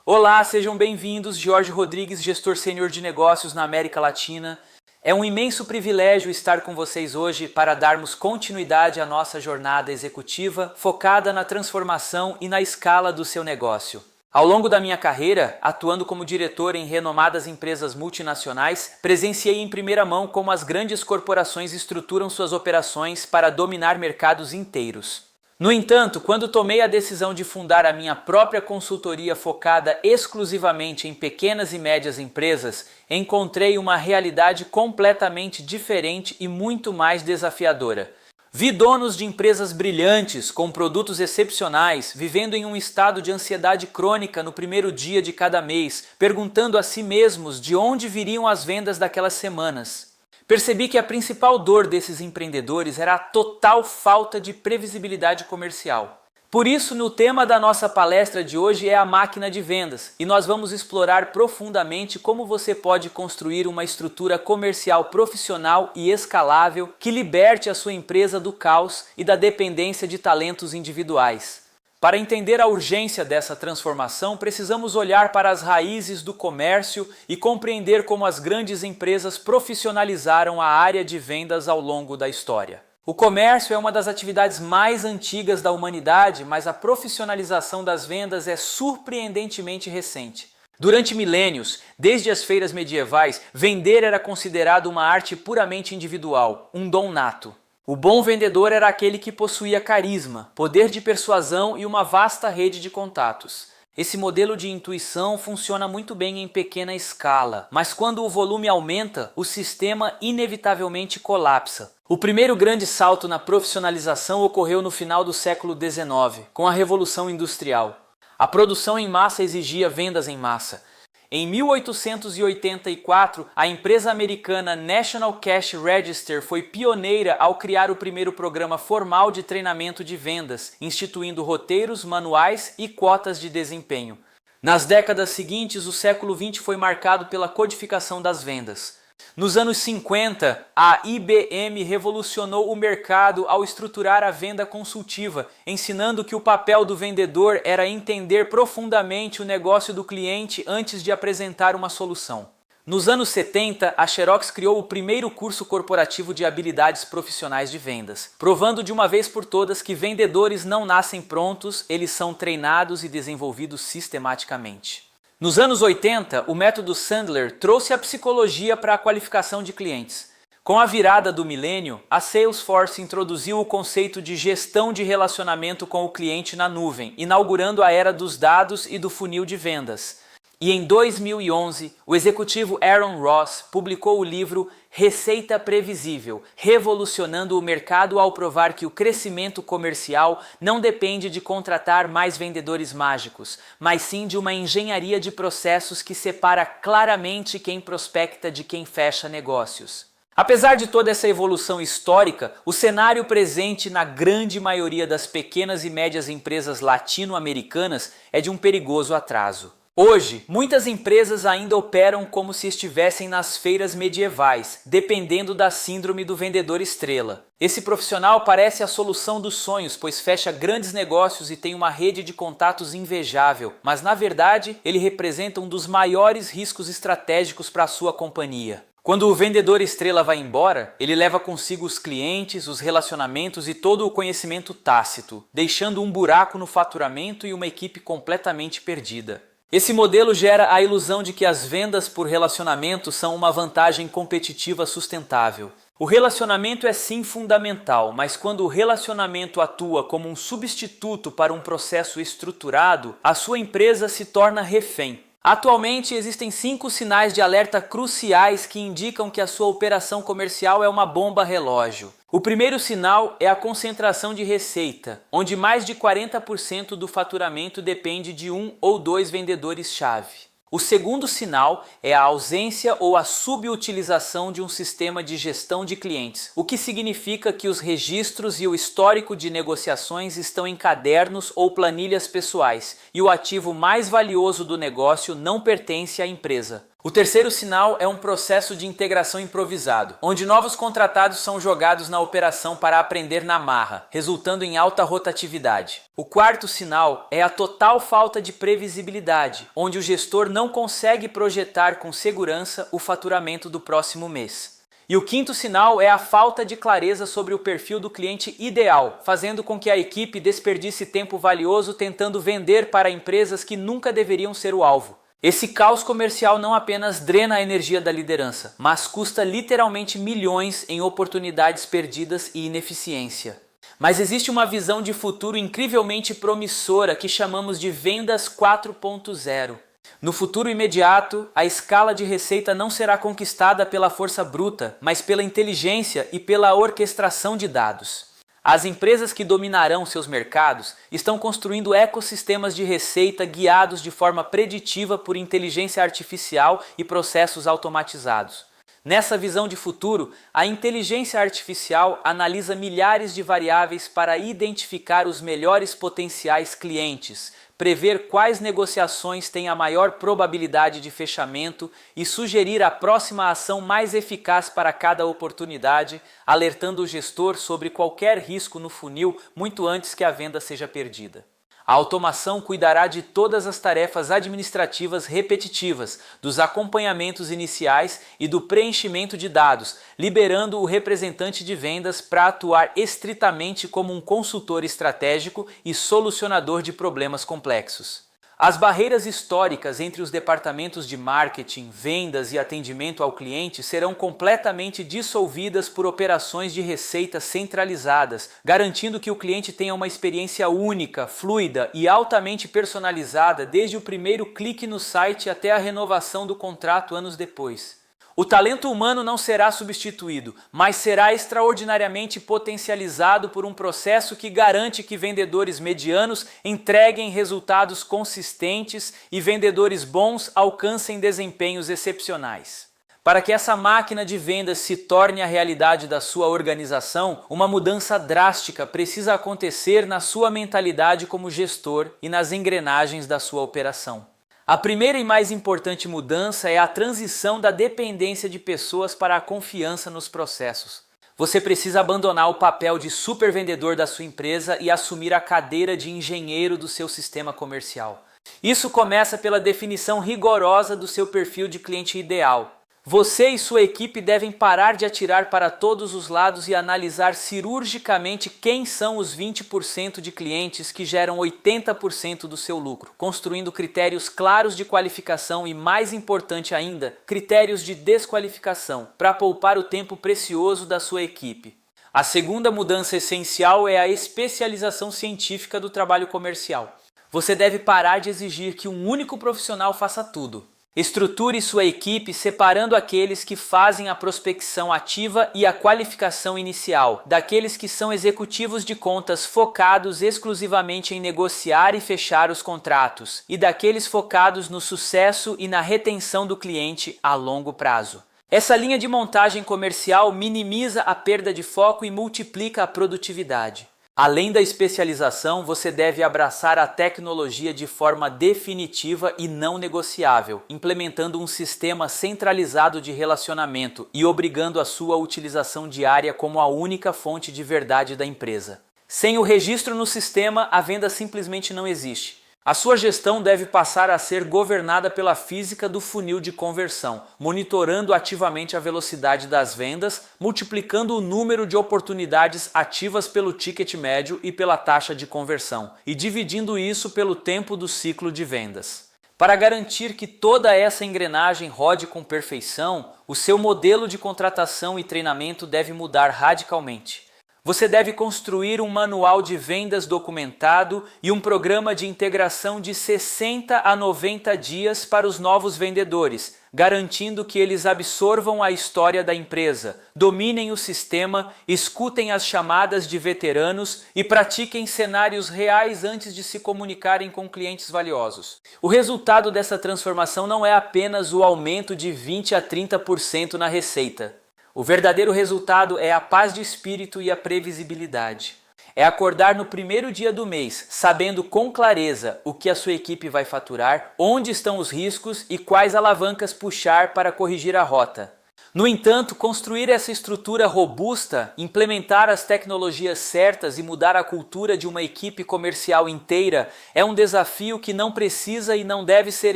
Olá, sejam bem-vindos. Jorge Rodrigues, gestor sênior de negócios na América Latina. É um imenso privilégio estar com vocês hoje para darmos continuidade à nossa jornada executiva focada na transformação e na escala do seu negócio. Ao longo da minha carreira, atuando como diretor em renomadas empresas multinacionais, presenciei em primeira mão como as grandes corporações estruturam suas operações para dominar mercados inteiros. No entanto, quando tomei a decisão de fundar a minha própria consultoria focada exclusivamente em pequenas e médias empresas, encontrei uma realidade completamente diferente e muito mais desafiadora. Vi donos de empresas brilhantes, com produtos excepcionais, vivendo em um estado de ansiedade crônica no primeiro dia de cada mês, perguntando a si mesmos de onde viriam as vendas daquelas semanas. Percebi que a principal dor desses empreendedores era a total falta de previsibilidade comercial. Por isso, no tema da nossa palestra de hoje é a máquina de vendas, e nós vamos explorar profundamente como você pode construir uma estrutura comercial profissional e escalável que liberte a sua empresa do caos e da dependência de talentos individuais. Para entender a urgência dessa transformação, precisamos olhar para as raízes do comércio e compreender como as grandes empresas profissionalizaram a área de vendas ao longo da história. O comércio é uma das atividades mais antigas da humanidade, mas a profissionalização das vendas é surpreendentemente recente. Durante milênios, desde as feiras medievais, vender era considerado uma arte puramente individual, um dom nato. O bom vendedor era aquele que possuía carisma, poder de persuasão e uma vasta rede de contatos. Esse modelo de intuição funciona muito bem em pequena escala, mas quando o volume aumenta, o sistema inevitavelmente colapsa. O primeiro grande salto na profissionalização ocorreu no final do século XIX, com a Revolução Industrial. A produção em massa exigia vendas em massa. Em 1884, a empresa americana National Cash Register foi pioneira ao criar o primeiro programa formal de treinamento de vendas, instituindo roteiros, manuais e cotas de desempenho. Nas décadas seguintes, o século XX foi marcado pela codificação das vendas. Nos anos 50, a IBM revolucionou o mercado ao estruturar a venda consultiva, ensinando que o papel do vendedor era entender profundamente o negócio do cliente antes de apresentar uma solução. Nos anos 70, a Xerox criou o primeiro curso corporativo de habilidades profissionais de vendas, provando de uma vez por todas que vendedores não nascem prontos, eles são treinados e desenvolvidos sistematicamente. Nos anos 80, o método Sandler trouxe a psicologia para a qualificação de clientes. Com a virada do milênio, a Salesforce introduziu o conceito de gestão de relacionamento com o cliente na nuvem, inaugurando a era dos dados e do funil de vendas. E em 2011, o executivo Aaron Ross publicou o livro Receita Previsível, revolucionando o mercado ao provar que o crescimento comercial não depende de contratar mais vendedores mágicos, mas sim de uma engenharia de processos que separa claramente quem prospecta de quem fecha negócios. Apesar de toda essa evolução histórica, o cenário presente na grande maioria das pequenas e médias empresas latino-americanas é de um perigoso atraso. Hoje, muitas empresas ainda operam como se estivessem nas feiras medievais, dependendo da síndrome do vendedor estrela. Esse profissional parece a solução dos sonhos, pois fecha grandes negócios e tem uma rede de contatos invejável, mas na verdade ele representa um dos maiores riscos estratégicos para a sua companhia. Quando o vendedor estrela vai embora, ele leva consigo os clientes, os relacionamentos e todo o conhecimento tácito, deixando um buraco no faturamento e uma equipe completamente perdida. Esse modelo gera a ilusão de que as vendas por relacionamento são uma vantagem competitiva sustentável. O relacionamento é sim fundamental, mas quando o relacionamento atua como um substituto para um processo estruturado, a sua empresa se torna refém. Atualmente existem 5 sinais de alerta cruciais que indicam que a sua operação comercial é uma bomba relógio. O primeiro sinal é a concentração de receita, onde mais de 40% do faturamento depende de 1 ou 2 vendedores-chave. O segundo sinal é a ausência ou a subutilização de um sistema de gestão de clientes, o que significa que os registros e o histórico de negociações estão em cadernos ou planilhas pessoais, e o ativo mais valioso do negócio não pertence à empresa. O terceiro sinal é um processo de integração improvisado, onde novos contratados são jogados na operação para aprender na marra, resultando em alta rotatividade. O quarto sinal é a total falta de previsibilidade, onde o gestor não consegue projetar com segurança o faturamento do próximo mês. E o quinto sinal é a falta de clareza sobre o perfil do cliente ideal, fazendo com que a equipe desperdice tempo valioso tentando vender para empresas que nunca deveriam ser o alvo. Esse caos comercial não apenas drena a energia da liderança, mas custa literalmente milhões em oportunidades perdidas e ineficiência. Mas existe uma visão de futuro incrivelmente promissora que chamamos de vendas 4.0. No futuro imediato, a escala de receita não será conquistada pela força bruta, mas pela inteligência e pela orquestração de dados. As empresas que dominarão seus mercados estão construindo ecossistemas de receita guiados de forma preditiva por inteligência artificial e processos automatizados. Nessa visão de futuro, a inteligência artificial analisa milhares de variáveis para identificar os melhores potenciais clientes, prever quais negociações têm a maior probabilidade de fechamento e sugerir a próxima ação mais eficaz para cada oportunidade, alertando o gestor sobre qualquer risco no funil muito antes que a venda seja perdida. A automação cuidará de todas as tarefas administrativas repetitivas, dos acompanhamentos iniciais e do preenchimento de dados, liberando o representante de vendas para atuar estritamente como um consultor estratégico e solucionador de problemas complexos. As barreiras históricas entre os departamentos de marketing, vendas e atendimento ao cliente serão completamente dissolvidas por operações de receita centralizadas, garantindo que o cliente tenha uma experiência única, fluida e altamente personalizada desde o primeiro clique no site até a renovação do contrato anos depois. O talento humano não será substituído, mas será extraordinariamente potencializado por um processo que garante que vendedores medianos entreguem resultados consistentes e vendedores bons alcancem desempenhos excepcionais. Para que essa máquina de vendas se torne a realidade da sua organização, uma mudança drástica precisa acontecer na sua mentalidade como gestor e nas engrenagens da sua operação. A primeira e mais importante mudança é a transição da dependência de pessoas para a confiança nos processos. Você precisa abandonar o papel de supervendedor da sua empresa e assumir a cadeira de engenheiro do seu sistema comercial. Isso começa pela definição rigorosa do seu perfil de cliente ideal. Você e sua equipe devem parar de atirar para todos os lados e analisar cirurgicamente quem são os 20% de clientes que geram 80% do seu lucro, construindo critérios claros de qualificação e, mais importante ainda, critérios de desqualificação, para poupar o tempo precioso da sua equipe. A segunda mudança essencial é a especialização científica do trabalho comercial. Você deve parar de exigir que um único profissional faça tudo. Estruture sua equipe separando aqueles que fazem a prospecção ativa e a qualificação inicial, daqueles que são executivos de contas focados exclusivamente em negociar e fechar os contratos, e daqueles focados no sucesso e na retenção do cliente a longo prazo. Essa linha de montagem comercial minimiza a perda de foco e multiplica a produtividade. Além da especialização, você deve abraçar a tecnologia de forma definitiva e não negociável, implementando um sistema centralizado de relacionamento e obrigando a sua utilização diária como a única fonte de verdade da empresa. Sem o registro no sistema, a venda simplesmente não existe. A sua gestão deve passar a ser governada pela física do funil de conversão, monitorando ativamente a velocidade das vendas, multiplicando o número de oportunidades ativas pelo ticket médio e pela taxa de conversão, e dividindo isso pelo tempo do ciclo de vendas. Para garantir que toda essa engrenagem rode com perfeição, o seu modelo de contratação e treinamento deve mudar radicalmente. Você deve construir um manual de vendas documentado e um programa de integração de 60 a 90 dias para os novos vendedores, garantindo que eles absorvam a história da empresa, dominem o sistema, escutem as chamadas de veteranos e pratiquem cenários reais antes de se comunicarem com clientes valiosos. O resultado dessa transformação não é apenas o aumento de 20 a 30% na receita. O verdadeiro resultado é a paz de espírito e a previsibilidade. é acordar no primeiro dia do mês, sabendo com clareza o que a sua equipe vai faturar, onde estão os riscos e quais alavancas puxar para corrigir a rota. No entanto, construir essa estrutura robusta, implementar as tecnologias certas e mudar a cultura de uma equipe comercial inteira é um desafio que não precisa e não deve ser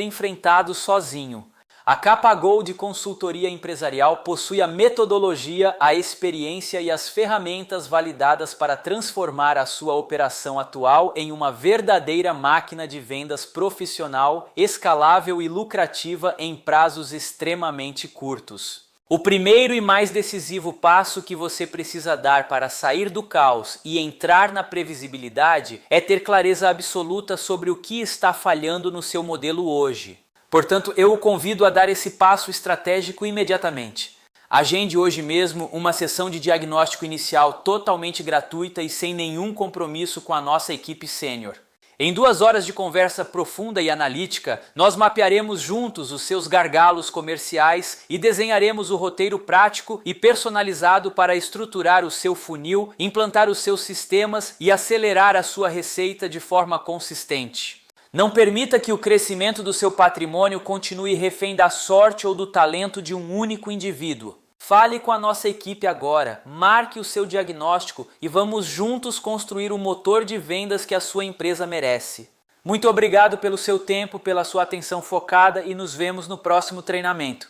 enfrentado sozinho. A Capa Gold Consultoria Empresarial possui a metodologia, a experiência e as ferramentas validadas para transformar a sua operação atual em uma verdadeira máquina de vendas profissional, escalável e lucrativa em prazos extremamente curtos. O primeiro e mais decisivo passo que você precisa dar para sair do caos e entrar na previsibilidade é ter clareza absoluta sobre o que está falhando no seu modelo hoje. Portanto, eu o convido a dar esse passo estratégico imediatamente. Agende hoje mesmo uma sessão de diagnóstico inicial totalmente gratuita e sem nenhum compromisso com a nossa equipe sênior. Em 2 horas de conversa profunda e analítica, nós mapearemos juntos os seus gargalos comerciais e desenharemos o roteiro prático e personalizado para estruturar o seu funil, implantar os seus sistemas e acelerar a sua receita de forma consistente. Não permita que o crescimento do seu patrimônio continue refém da sorte ou do talento de um único indivíduo. Fale com a nossa equipe agora, marque o seu diagnóstico e vamos juntos construir o motor de vendas que a sua empresa merece. Muito obrigado pelo seu tempo, pela sua atenção focada e nos vemos no próximo treinamento.